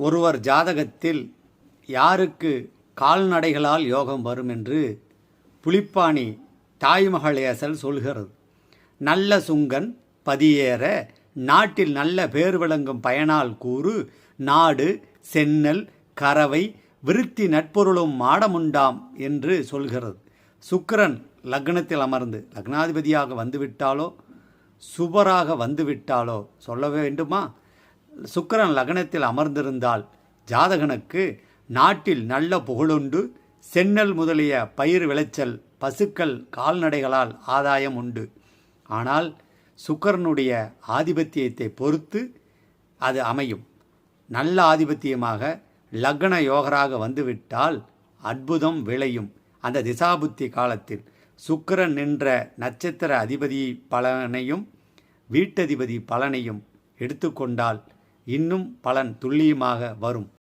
ஒருவர் ஜாதகத்தில் யாருக்கு கால்நடைகளால் யோகம் வரும் என்று புலிப்பாணி தாய்மகளேசல் சொல்கிறது. நல்ல சுங்கன் பதியேற நாட்டில் நல்ல பேர் விளங்கும் பயனால் கூறு நாடு சென்னல் கறவை விருத்தி நட்பொருளும் மாடமுண்டாம் என்று சொல்கிறது. சுக்கிரன் லக்னத்தில் அமர்ந்து லக்னாதிபதியாக வந்துவிட்டாலோ சுபராக வந்துவிட்டாலோ சொல்ல வேண்டுமா? சுக்கிரன் லக்னத்தில் அமர்ந்திருந்தால் ஜாதகனுக்கு நாட்டில் நல்ல புகழுண்டு, சென்னல் முதலிய பயிர் விளைச்சல், பசுக்கள் கால்நடைகளால் ஆதாயம் உண்டு. ஆனால் சுக்கிரனுடைய ஆதிபத்தியத்தை பொறுத்து அது அமையும். நல்ல ஆதிபத்தியமாக லக்ன யோகராக வந்துவிட்டால் அற்புதம் விளையும். அந்த திசாபுத்தி காலத்தில் சுக்கிரன் நின்ற நட்சத்திர அதிபதி பலனையும் வீட்டதிபதி பலனையும் எடுத்துக்கொண்டால் இன்னும் பலன் துல்லியமாக வரும்.